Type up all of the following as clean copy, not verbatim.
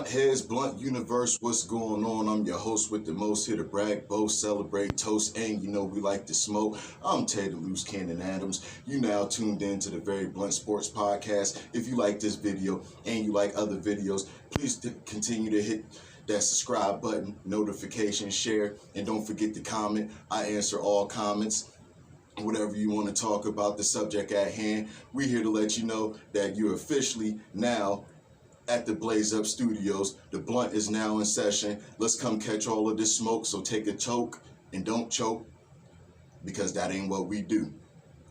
Blunt Heads, Blunt Universe, what's going on? I'm your host with the most, here to brag, boast, celebrate, toast, and you know we like to smoke. I'm Ted the Loose Cannon Adams. You now tuned in to the Very Blunt Sports Podcast. If you like this video and you like other videos, please continue to hit that subscribe button, notification, share, and don't forget to comment. I answer all comments. Whatever you want to talk about, the subject at hand, we're here to let you know that you're officially now at the Blaze Up Studios. The blunt is now in session. Let's come catch all of this smoke. So take a choke and don't choke, because that ain't what we do.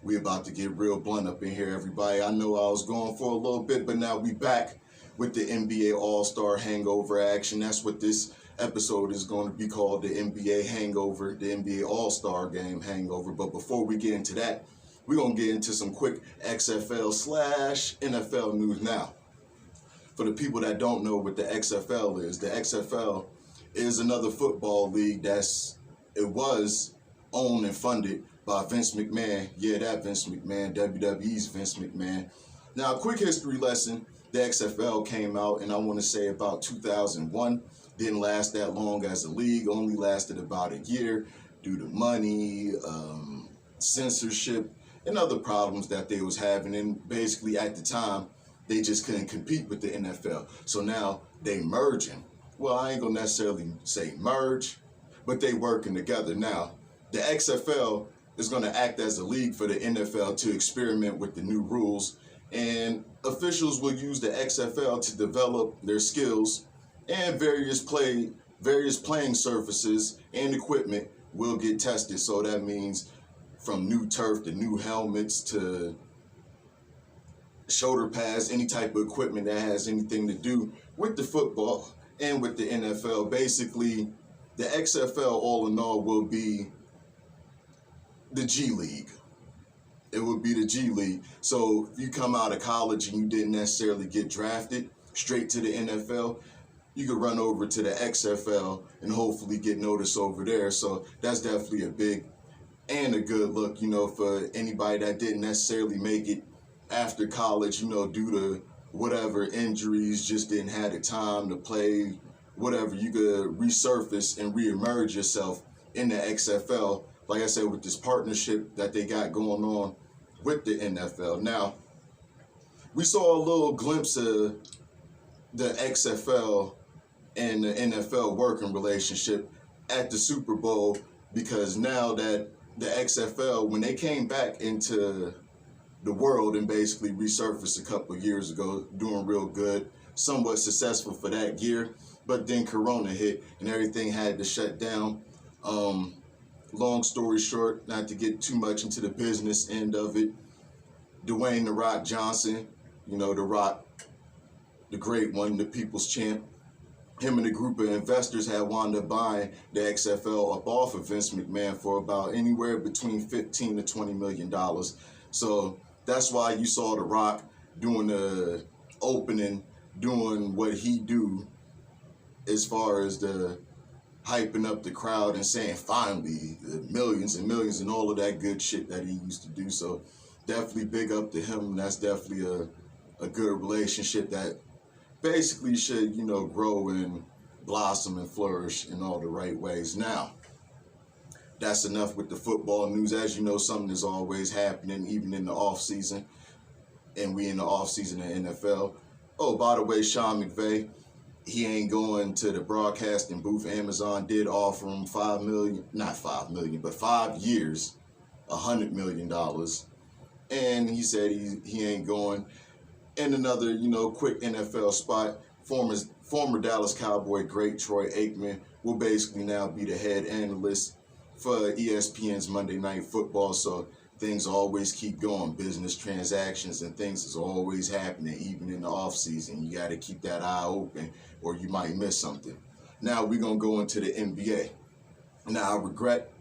We about to get real blunt up in here, everybody. I know I was going for a little bit, but now we back with the NBA All-Star Hangover action. That's what this episode is going to be called, the NBA Hangover, the NBA All-Star Game Hangover. But before we get into that, we're going to get into some quick XFL/NFL news now. For the people that don't know what the XFL is, the XFL is another football league it was owned and funded by Vince McMahon. Yeah, that Vince McMahon, WWE's Vince McMahon. Now, a quick history lesson. The XFL came out, and I want to say about 2001. Didn't last that long as a league, only lasted about a year due to money, censorship, and other problems that they was having. And basically at the time, they just couldn't compete with the NFL. So now they merging. Well, I ain't gonna necessarily say merge, but they working together. Now, the XFL is gonna act as a league for the NFL to experiment with the new rules, and officials will use the XFL to develop their skills, and various playing surfaces and equipment will get tested. So that means from new turf to new helmets to shoulder pads, any type of equipment that has anything to do with the football and with the NFL. Basically, the XFL, all in all, will be the G League. It would be the G League. So if you come out of college and you didn't necessarily get drafted straight to the NFL, you could run over to the XFL and hopefully get noticed over there. So that's definitely a big and a good look, for anybody that didn't necessarily make it after college, due to whatever injuries, just didn't have the time to play, whatever. You could resurface and reemerge yourself in the XFL, like I said, with this partnership that they got going on with the NFL. Now, we saw a little glimpse of the XFL and the NFL working relationship at the Super Bowl, because now that the XFL, when they came back into the world and basically resurfaced a couple of years ago, doing real good, somewhat successful for that year, but then Corona hit and everything had to shut down. Long story short, not to get too much into the business end of it, Dwayne "The Rock" Johnson, The Rock, the great one, the people's champ, him and a group of investors had wound up buying the XFL up off of Vince McMahon for about anywhere between $15 to $20 million. So that's why you saw The Rock doing the opening, doing what he do as far as the hyping up the crowd and saying finally, millions and millions and all of that good shit that he used to do. So definitely big up to him. That's definitely a good relationship that basically should, grow and blossom and flourish in all the right ways. Now, that's enough with the football news. As you know, something is always happening, even in the off season, and we in the off season in the NFL. Oh, by the way, Sean McVay, he ain't going to the broadcasting booth. Amazon did offer him $5 years, $100 million, and he said he ain't going. And another, quick NFL spot, former Dallas Cowboy great Troy Aikman will basically now be the head analyst for ESPN's Monday Night Football. So things always keep going. Business transactions and things is always happening, even in the off season. You got to keep that eye open or you might miss something. Now we're going to go into the NBA. Now, I regret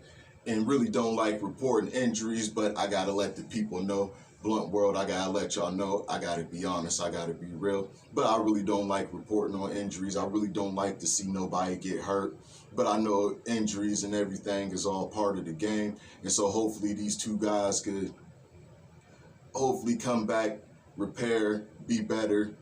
and really don't like reporting injuries, but I got to let the people know. Blunt world, I got to let y'all know. I got to be honest. I got to be real. But I really don't like reporting on injuries. I really don't like to see nobody get hurt. But I know injuries and everything is all part of the game. And so hopefully these two guys could hopefully come back, repair, be better,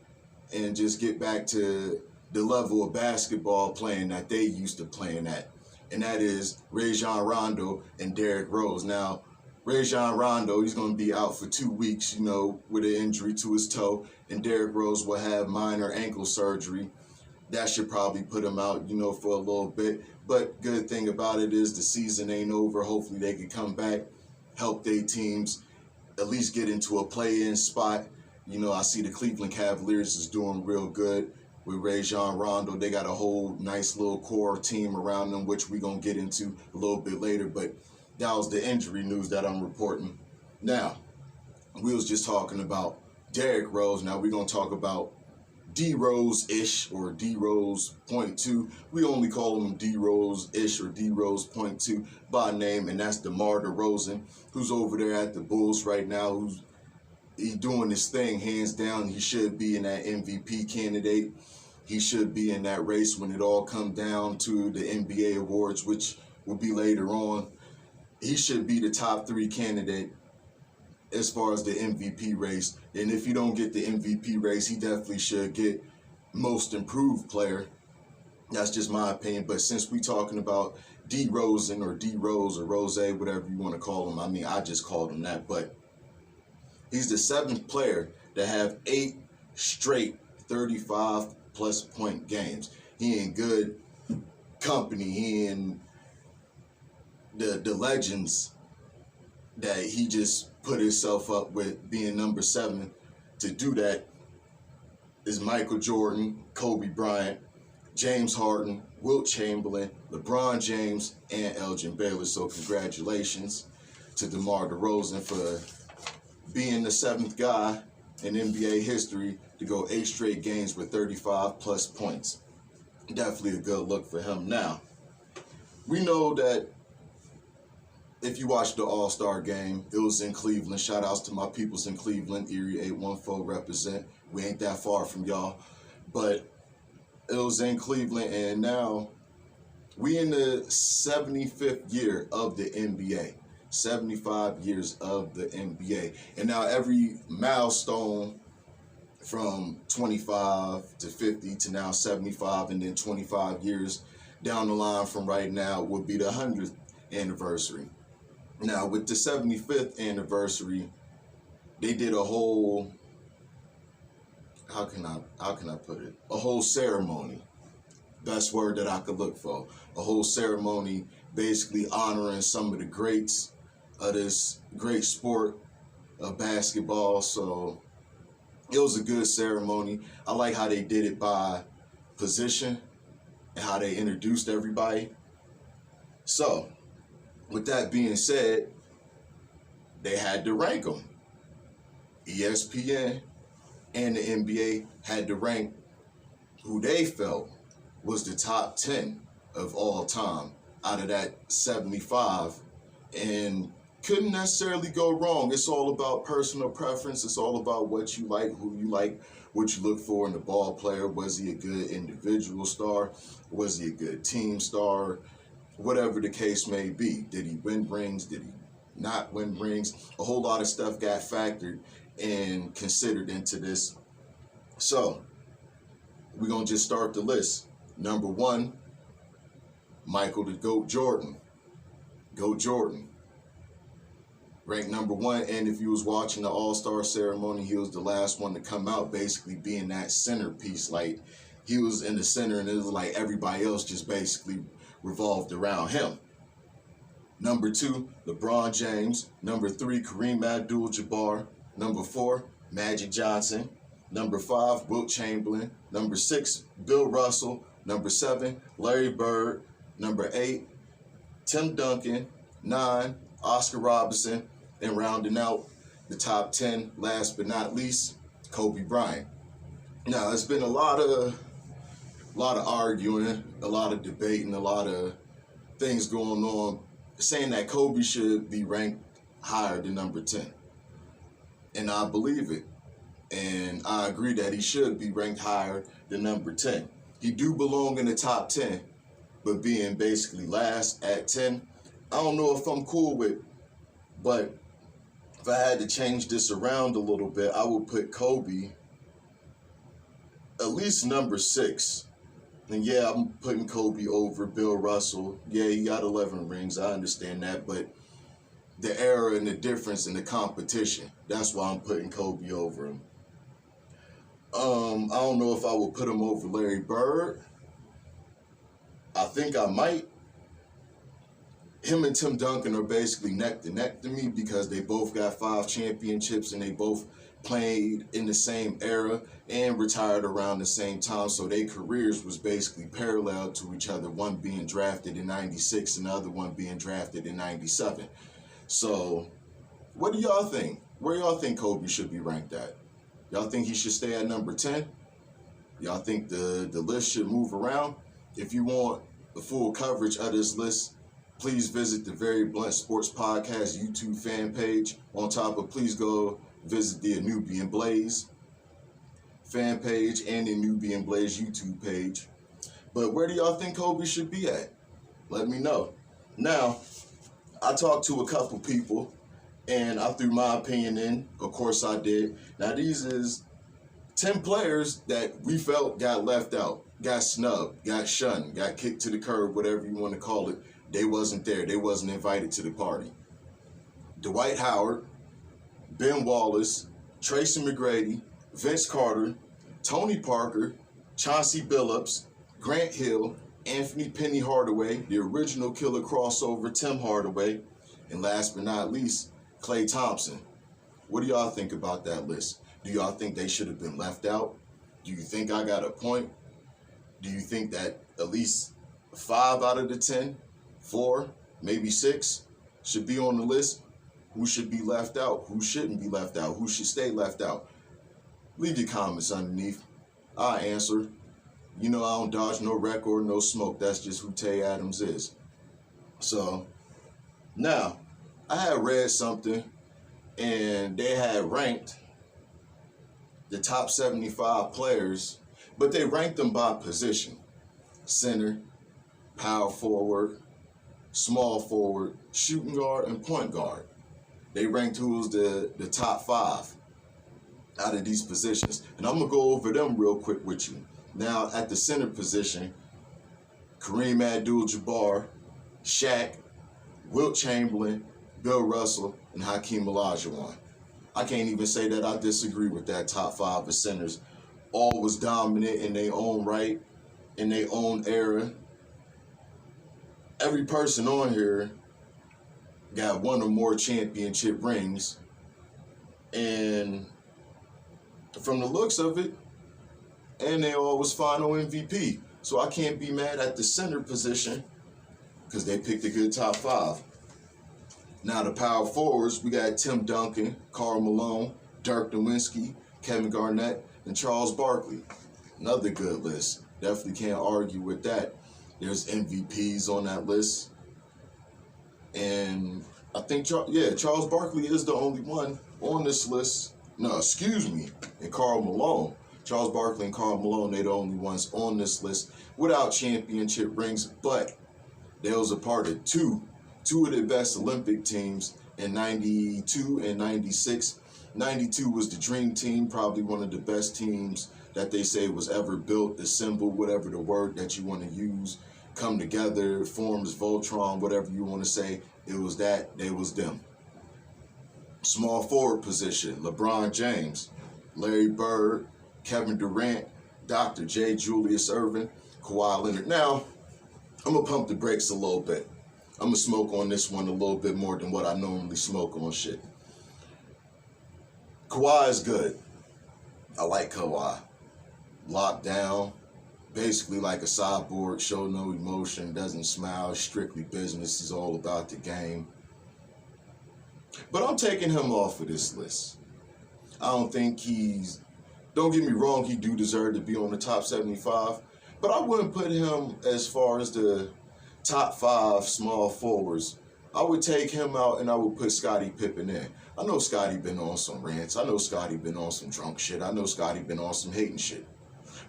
and just get back to the level of basketball playing that they used to playing at. And that is Rajon Rondo and Derrick Rose. Now, Rajon Rondo, he's going to be out for 2 weeks, with an injury to his toe. And Derrick Rose will have minor ankle surgery. That should probably put him out, for a little bit. But good thing about it is the season ain't over. Hopefully they can come back, help their teams, at least get into a play-in spot. I see the Cleveland Cavaliers is doing real good with Rajon Rondo. They got a whole nice little core team around them, which we're going to get into a little bit later. But that was the injury news that I'm reporting. Now, we was just talking about Derrick Rose. Now we're going to talk about D-Rose-ish or D-Rose.2. We only call him D-Rose-ish or D-Rose.2 by name, and that's DeMar DeRozan, who's over there at the Bulls right now, he's doing his thing, hands down. He should be in that MVP candidate. He should be in that race when it all comes down to the NBA awards, which will be later on. He should be the top 3 candidate as far as the MVP race. And if you don't get the MVP race, he definitely should get most improved player. That's just my opinion. But since we talking about D-Rosen or D-Rose or Rose, whatever you want to call him, I just called him that. But he's the 7th player to have 8 straight 35-plus point games. He in good company. He in the legends that he just put himself up with, being number 7. To do that is Michael Jordan, Kobe Bryant, James Harden, Wilt Chamberlain, LeBron James, and Elgin Baylor. So congratulations to DeMar DeRozan for being the 7th guy in NBA history to go 8 straight games with 35-plus points. Definitely a good look for him. Now, we know that if you watched the All-Star game, it was in Cleveland. Shout-outs to my peoples in Cleveland, Erie 814 represent. We ain't that far from y'all. But it was in Cleveland, and now we in the 75th year of the NBA. 75 years of the NBA. And now every milestone from 25 to 50 to now 75 and then 25 years down the line from right now would be the 100th anniversary. Now with the 75th anniversary, they did a whole, how can I put it? A whole ceremony. Best word that I could look for. A whole ceremony basically honoring some of the greats of this great sport of basketball. So it was a good ceremony. I like how they did it by position and how they introduced everybody. So with that being said, they had to rank them. ESPN and the NBA had to rank who they felt was the top 10 of all time out of that 75, and couldn't necessarily go wrong. It's all about personal preference. It's all about what you like, who you like, what you look for in the ball player. Was he a good individual star? Was he a good team star? Whatever the case may be. Did he win rings? Did he not win rings? A whole lot of stuff got factored and considered into this. So we're going to just start the list. Number 1, Michael the GOAT Jordan. GOAT Jordan. Ranked number 1, and if you was watching the All-Star ceremony, he was the last one to come out, basically being that centerpiece. Like, he was in the center, and it was like everybody else just basically revolved around him. Number 2, LeBron James. Number 3, Kareem Abdul-Jabbar. Number 4, Magic Johnson. Number 5, Wilt Chamberlain. Number 6, Bill Russell. Number 7, Larry Bird. Number 8, Tim Duncan. 9, Oscar Robertson. And rounding out the top 10, last but not least, Kobe Bryant. Now, it's been a lot of arguing, a lot of debating, a lot of things going on, saying that Kobe should be ranked higher than number 10. And I believe it. And I agree that he should be ranked higher than number 10. He do belong in the top 10, but being basically last at 10, I don't know if I'm cool with. But if I had to change this around a little bit, I would put Kobe at least number 6 And yeah, I'm putting Kobe over Bill Russell. Yeah, he got 11 rings. I understand that. But the era and the difference in the competition, that's why I'm putting Kobe over him. I don't know if I would put him over Larry Bird. I think I might. Him and Tim Duncan are basically neck to neck to me because they both got 5 championships and they both played in the same era and retired around the same time. So their careers was basically parallel to each other, one being drafted in 96 and the other one being drafted in 97. So what do y'all think? Where y'all think Kobe should be ranked at? Y'all think he should stay at number 10? Y'all think the list should move around? If you want the full coverage of this list, please visit the Very Blunt Sports Podcast YouTube fan page. On top of, please go visit the Nubian Blaze fan page and the Nubian Blaze YouTube page. But where do y'all think Kobe should be at? Let me know. Now, I talked to a couple people and I threw my opinion in. Of course I did. Now, these is 10 players that we felt got left out, got snubbed, got shunned, got kicked to the curb, whatever you want to call it. They wasn't there. They wasn't invited to the party. Dwight Howard, Ben Wallace, Tracy McGrady, Vince Carter, Tony Parker, Chauncey Billups, Grant Hill, Anthony Penny Hardaway, the original killer crossover Tim Hardaway, and last but not least, Klay Thompson. What do y'all think about that list? Do y'all think they should have been left out? Do you think I got a point? Do you think that at least 5 out of the 10, 4, maybe 6 should be on the list? Who should be left out? Who shouldn't be left out? Who should stay left out? Leave your comments underneath. I'll answer. You know I don't dodge no wreck or no smoke. That's just who Tay Adams is. So, now, I had read something, and they had ranked the top 75 players, but they ranked them by position. Center, power forward, small forward, shooting guard, and point guard. They ranked who was the top 5 out of these positions. And I'm going to go over them real quick with you. Now, at the center position, Kareem Abdul-Jabbar, Shaq, Wilt Chamberlain, Bill Russell, and Hakeem Olajuwon. I can't even say that I disagree with that top 5 of centers. All was dominant in their own right, in their own era. Every person on here got 1 or more championship rings. And from the looks of it, and they all was final MVP. So I can't be mad at the center position because they picked a good top 5. Now the power forwards, we got Tim Duncan, Karl Malone, Dirk Nowitzki, Kevin Garnett, and Charles Barkley. Another good list. Definitely can't argue with that. There's MVPs on that list. And I think, Charles Barkley is the only one on this list. No, excuse me. And Karl Malone. Charles Barkley and Karl Malone, they're the only ones on this list without championship rings. But they was a part of two of the best Olympic teams in 92 and 96. 92 was the dream team, probably one of the best teams that they say was ever built, assembled, whatever the word that you want to use, come together, forms Voltron, whatever you want to say. It was that, they was them. Small forward position, LeBron James, Larry Bird, Kevin Durant, Dr. J. Julius Erving, Kawhi Leonard. Now, I'm going to pump the brakes a little bit. I'm going to smoke on this one a little bit more than what I normally smoke on shit. Kawhi is good. I like Kawhi. Locked down, basically like a cyborg, show no emotion, doesn't smile, strictly business, is all about the game. But I'm taking him off of this list. I don't think don't get me wrong, he do deserve to be on the top 75, but I wouldn't put him as far as the top 5 small forwards. I would take him out and I would put Scottie Pippen in. I know Scottie been on some rants. I know Scottie been on some drunk shit. I know Scottie been on some hating shit.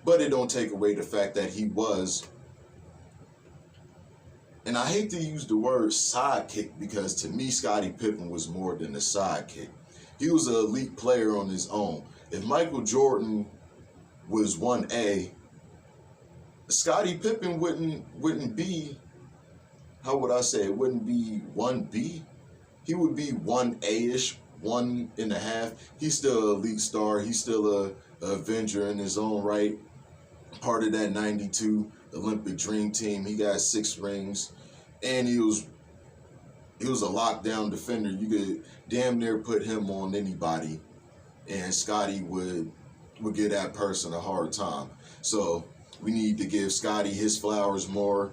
But it don't take away the fact that he was, and I hate to use the word sidekick because to me Scottie Pippen was more than a sidekick. He was an elite player on his own. If Michael Jordan was 1A Scottie Pippen wouldn't be, how would I say, it wouldn't be 1B. He would be 1A-ish, 1.5. He's still an elite star. He's still a Avenger in his own right. Part of that 92 Olympic Dream Team. He got 6 rings. And he was a lockdown defender. You could damn near put him on anybody, and Scottie would give that person a hard time. So we need to give Scottie his flowers more.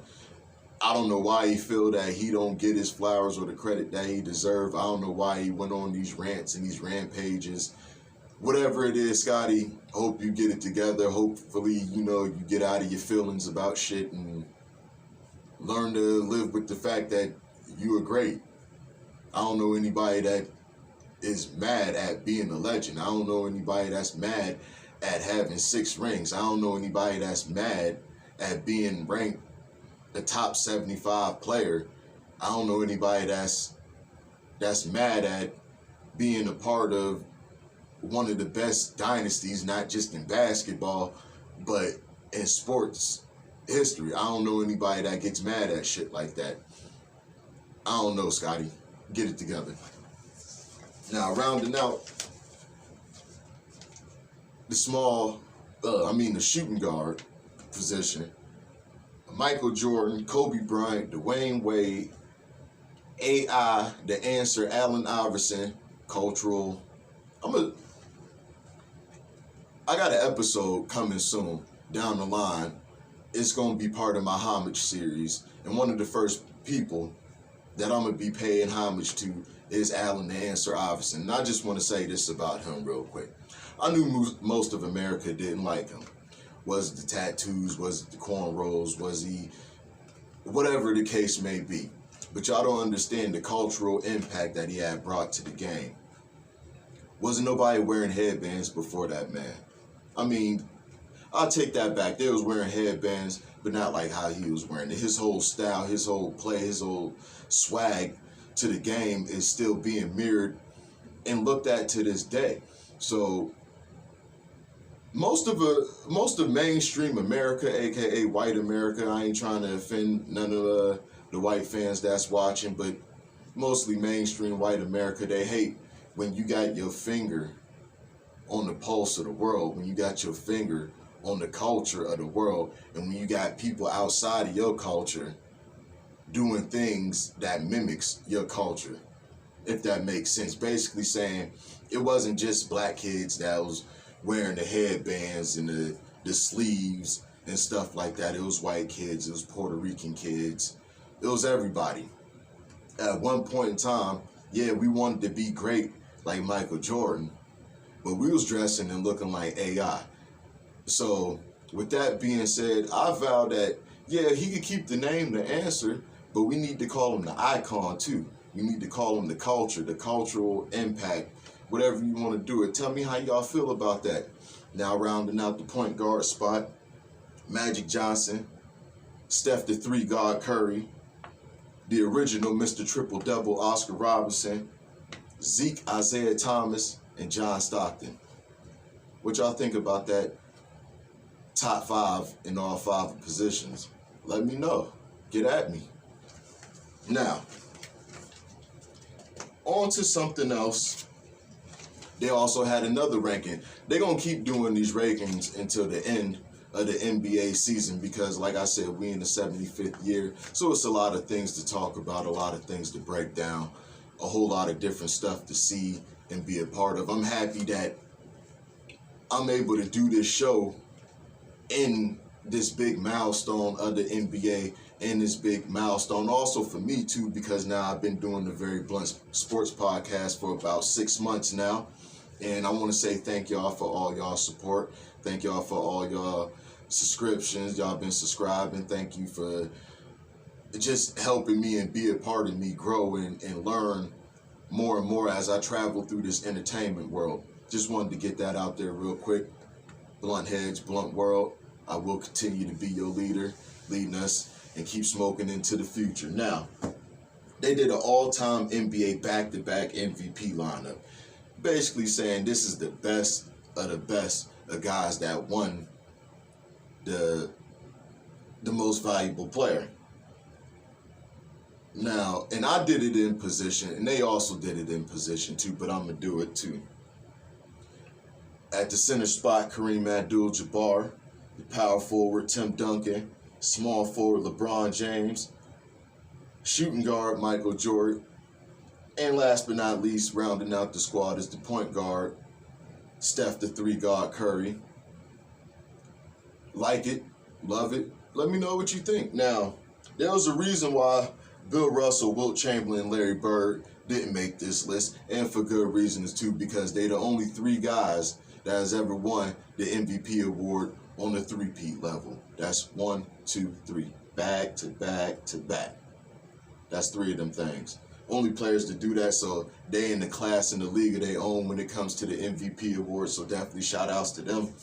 I don't know why he feel that he don't get his flowers or the credit that he deserve. I don't know why he went on these rants and these rampages. Whatever it is, Scottie, hope you get it together. Hopefully, you get out of your feelings about shit and learn to live with the fact that you are great. I don't know anybody that is mad at being a legend. I don't know anybody that's mad at having 6 rings. I don't know anybody that's mad at being ranked a top 75 player. I don't know anybody that's mad at being a part of one of the best dynasties, not just in basketball, but in sports history. I don't know anybody that gets mad at shit like that. I don't know, Scottie. Get it together. Now, rounding out the the shooting guard position, Michael Jordan, Kobe Bryant, Dwayne Wade, AI, The Answer, Allen Iverson, cultural. I got an episode coming soon down the line. It's going to be part of my homage series. And one of the first people that I'm going to be paying homage to is Allen The Answer Iverson. And I just want to say this about him real quick. I knew most of America didn't like him. Was it the tattoos? Was it the cornrows? Was he... whatever the case may be. But y'all don't understand the cultural impact that he had brought to the game. Wasn't nobody wearing headbands before that man. I mean, I'll take that back. They was wearing headbands, but not like how he was wearing it. His whole style, his whole play, his whole swag to the game is still being mirrored and looked at to this day. So most of mainstream America, aka white America, I ain't trying to offend none of the white fans that's watching, but mostly mainstream white America, they hate when you got your finger on the pulse of the world, when you got your finger on the culture of the world, and when you got people outside of your culture doing things that mimics your culture, if that makes sense. Basically saying it wasn't just black kids that was wearing the headbands and the sleeves and stuff like that. It was white kids, it was Puerto Rican kids, it was everybody. At one point in time, yeah, we wanted to be great like Michael Jordan, but we was dressing and looking like AI. So with that being said, I vow that, yeah, he could keep the name The Answer, but we need to call him the icon too. We need to call him the culture, the cultural impact, whatever you want to do it. Tell me how y'all feel about that. Now rounding out the point guard spot, Magic Johnson, Steph the 3 God Curry, the original Mr. Triple-Double Oscar Robertson, Zeke Isaiah Thomas, and John Stockton. What y'all think about that top 5 in all 5 positions? Let me know. Get at me. Now, on to something else. They also had another ranking. They're going to keep doing these rankings until the end of the NBA season because, like I said, we in the 75th year. So it's a lot of things to talk about, a lot of things to break down, a whole lot of different stuff to see and be a part of. I'm happy that I'm able to do this show in this big milestone of the NBA and this big milestone also for me too, because now I've been doing the Very Blunt Sports Podcast for about 6 months now. And I want to say thank y'all for all y'all support. Thank y'all for all y'all subscriptions. Y'all been subscribing. Thank you for just helping me and be a part of me grow and learn more and more as I travel through this entertainment world. Just wanted to get that out there real quick. Blunt Heads, Blunt World. I will continue to be your leader, leading us and keep smoking into the future. Now, they did an all-time NBA back-to-back MVP lineup. Basically saying this is the best of the best of guys that won the the most valuable player. Now, and I did it in position, and they also did it in position too, but I'm going to do it too. At the center spot, Kareem Abdul-Jabbar. The power forward, Tim Duncan. Small forward, LeBron James. Shooting guard, Michael Jordan. And last but not least, rounding out the squad is the point guard, Steph the 3-guard Curry. Like it, love it. Let me know what you think. Now, there was a reason why Bill Russell, Wilt Chamberlain, and Larry Bird didn't make this list, and for good reasons too, because they're the only 3 guys that has ever won the MVP award on the three-peat level. That's 1, 2, 3, back to back to back. That's 3 of them things. Only players to do that, so they in the class in the league of their own when it comes to the MVP award, so definitely shout outs to them.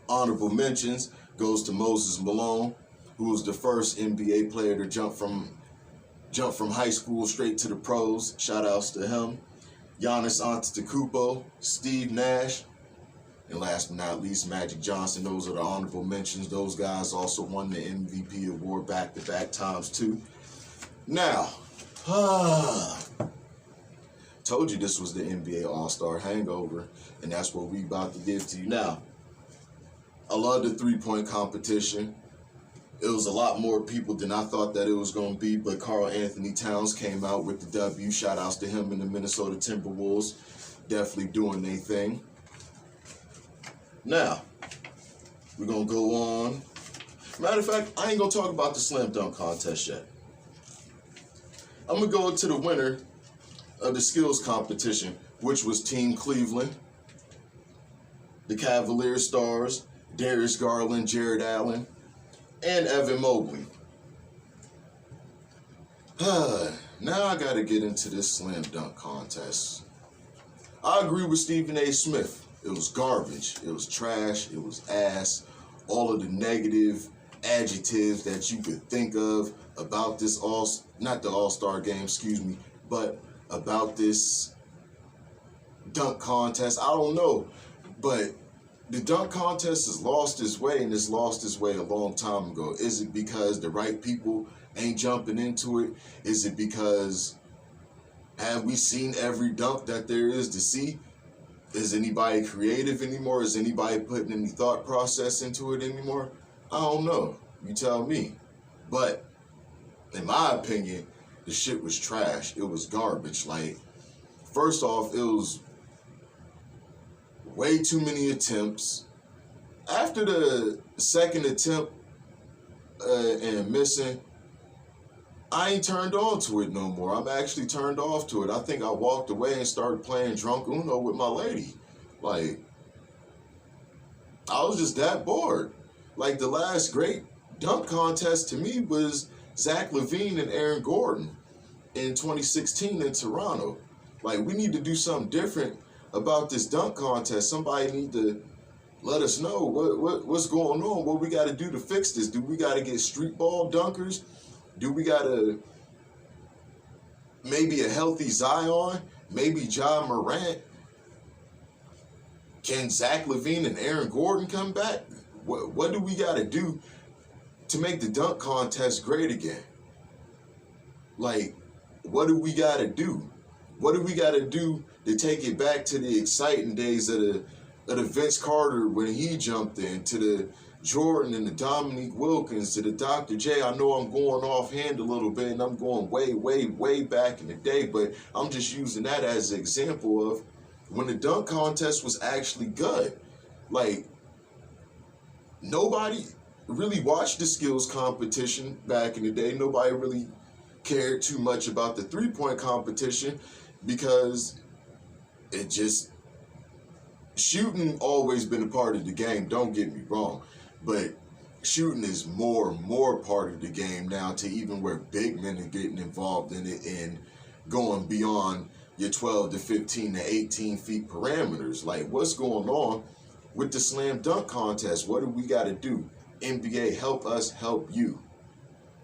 Honorable mentions goes to Moses Malone, who was the first NBA player to jump from high school straight to the pros. Shout outs to him. Giannis Antetokounmpo, Steve Nash, and last but not least, Magic Johnson. Those are the honorable mentions. Those guys also won the MVP award back-to-back times too. Now, told you this was the NBA All-Star hangover, and that's what we about to give to you now. I love the three-point competition. It was a lot more people than I thought that it was going to be, but Karl Anthony Towns came out with the W. Shout outs to him and the Minnesota Timberwolves. Definitely doing their thing. Now, we're going to go on. Matter of fact, I ain't going to talk about the slam dunk contest yet. I'm going to go to the winner of the skills competition, which was Team Cleveland. The Cavaliers stars, Darius Garland, Jared Allen, and Evan Mobley. Now I got to get into this slam dunk contest. I agree with Stephen A. Smith. It was garbage. It was trash. It was ass. All of the negative adjectives that you could think of about this not the All-Star game, excuse me, but about this dunk contest. I don't know, but the dunk contest has lost its way, and it's lost its way a long time ago. Is it because the right people ain't jumping into it? Is it because have we seen every dunk that there is to see? Is anybody creative anymore? Is anybody putting any thought process into it anymore? I don't know. You tell me. But in my opinion, the shit was trash. It was garbage. Like, first off, it was way too many attempts. After the second attempt and missing, I ain't turned on to it no more. I'm actually turned off to it. I think I walked away and started playing Drunk Uno with my lady. Like, I was just that bored. Like, the last great dunk contest to me was Zach LaVine and Aaron Gordon in 2016 in Toronto. Like, we need to do something different about this dunk contest. Somebody need to let us know what's going on, what we got to do to fix this. Do we got to get street ball dunkers? Do we got to maybe a healthy Zion? Maybe Ja Morant? Can Zach LaVine and Aaron Gordon come back? What do we got to do to make the dunk contest great again? Like, what do we got to do? What do we got to do to take it back to the exciting days of the Vince Carter when he jumped in, to the Jordan and the Dominique Wilkins, to the Dr. J? I know I'm going offhand a little bit, and I'm going way, way, way back in the day, but I'm just using that as an example of when the dunk contest was actually good. Like, nobody really watched the skills competition back in the day. Nobody really cared too much about the three-point competition because it just... Shooting always been a part of the game, don't get me wrong, but shooting is more part of the game now, to even where big men are getting involved in it and going beyond your 12 to 15 to 18 feet parameters. Like, what's going on with the slam dunk contest? What do we got to do? NBA, help us help you.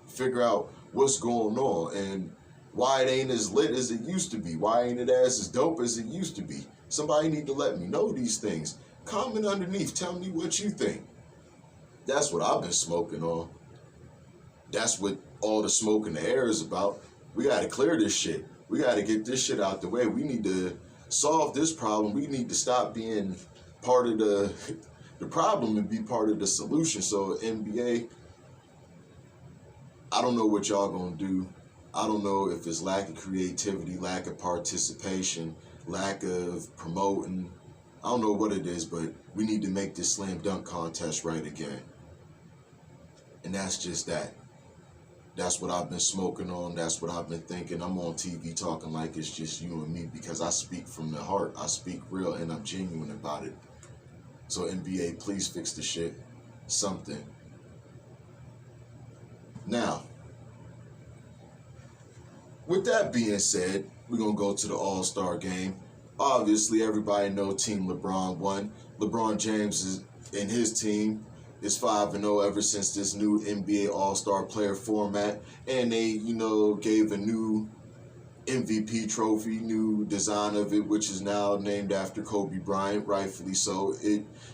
Figure out what's going on and why it ain't as lit as it used to be. Why ain't it as dope as it used to be? Somebody need to let me know these things. Comment underneath. Tell me what you think. That's what I've been smoking on. That's what all the smoke in the air is about. We got to clear this shit. We got to get this shit out the way. We need to solve this problem. We need to stop being part of the problem and be part of the solution. So NBA, I don't know what y'all gonna do. I don't know if it's lack of creativity, lack of participation, lack of promoting. I don't know what it is, but we need to make this slam dunk contest right again. And that's just that. That's what I've been smoking on. That's what I've been thinking. I'm on TV talking like it's just you and me because I speak from the heart. I speak real and I'm genuine about it. So NBA, please fix the shit. Something. Now, with that being said, we're going to go to the All-Star game. Obviously, everybody knows Team LeBron won. LeBron James and his team is 5-0 ever since this new NBA All-Star player format. And they, gave a new MVP trophy, new design of it, which is now named after Kobe Bryant, rightfully so.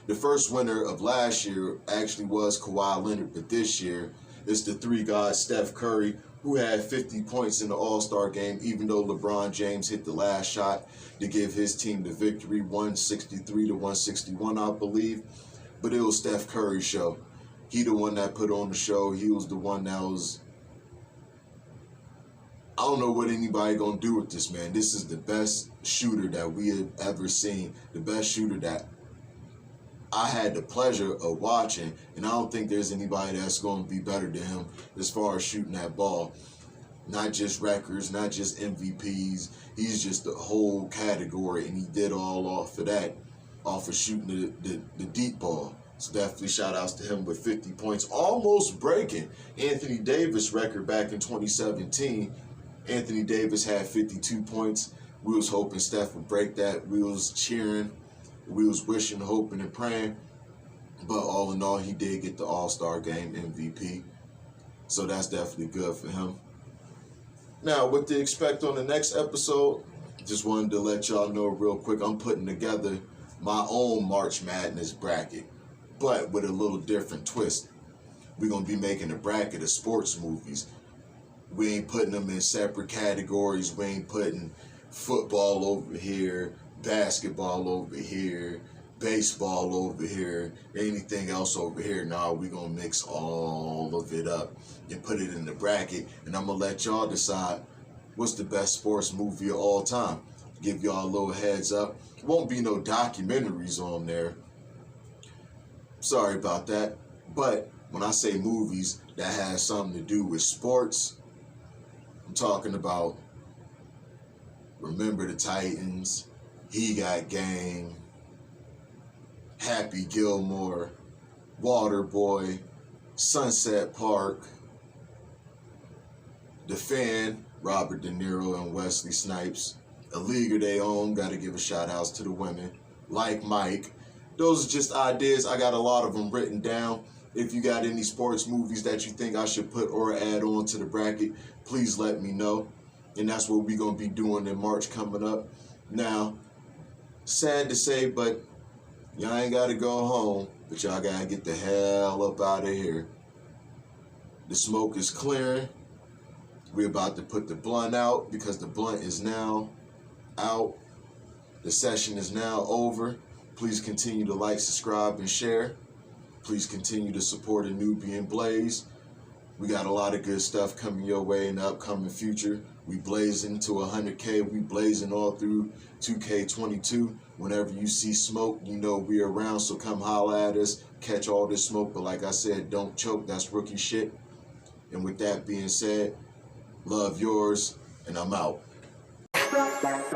The first winner of last year actually was Kawhi Leonard, but this year it's the three guys, Steph Curry, who had 50 points in the All-Star game, even though LeBron James hit the last shot to give his team the victory, 163-161, I believe. But it was Steph Curry's show. He the one that put on the show. He was the one that was... I don't know what anybody gonna do with this, man. This is the best shooter that we have ever seen. The best shooter that I had the pleasure of watching, and I don't think there's anybody that's going to be better than him as far as shooting that ball. Not just records, not just MVPs. He's just the whole category, and he did all off of that, off of shooting the deep ball. So definitely shout outs to him with 50 points, almost breaking Anthony Davis' record back in 2017. Anthony Davis had 52 points. We was hoping Steph would break that. We was cheering. We was wishing, hoping, and praying. But all in all, he did get the All-Star Game MVP. So that's definitely good for him. Now, what to expect on the next episode, just wanted to let y'all know real quick, I'm putting together my own March Madness bracket, but with a little different twist. We're going to be making a bracket of sports movies. We ain't putting them in separate categories. We ain't putting football over here, basketball over here, baseball over here, anything else over here. Nah, we're going to mix all of it up and put it in the bracket. And I'm going to let y'all decide what's the best sports movie of all time. Give y'all a little heads up. Won't be no documentaries on there. Sorry about that. But when I say movies that has something to do with sports, I'm talking about Remember the Titans, He Got Game, Happy Gilmore, Waterboy, Sunset Park, The Fan, Robert De Niro and Wesley Snipes, A League of Their Own, gotta give a shout outs to the women, Like Mike. Those are just ideas. I got a lot of them written down. If you got any sports movies that you think I should put or add on to the bracket, please let me know. And that's what we're going to be doing in March coming up. Now, sad to say, but y'all ain't got to go home, but y'all got to get the hell up out of here. The smoke is clearing. We're about to put the blunt out because the blunt is now out. The session is now over. Please continue to like, subscribe, and share. Please continue to support a Nubian Blaze. We got a lot of good stuff coming your way in the upcoming future. We blazing to 100K. We blazing all through 2K22. Whenever you see smoke, you know we're around. So come holla at us. Catch all this smoke. But like I said, don't choke. That's rookie shit. And with that being said, love yours. And I'm out.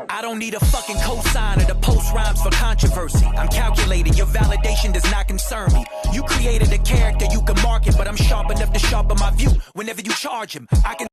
I don't need a fucking cosigner to post rhymes for controversy. I'm calculated, your validation does not concern me. You created a character, you can market, but I'm sharp enough to sharpen my view. Whenever you charge him, I can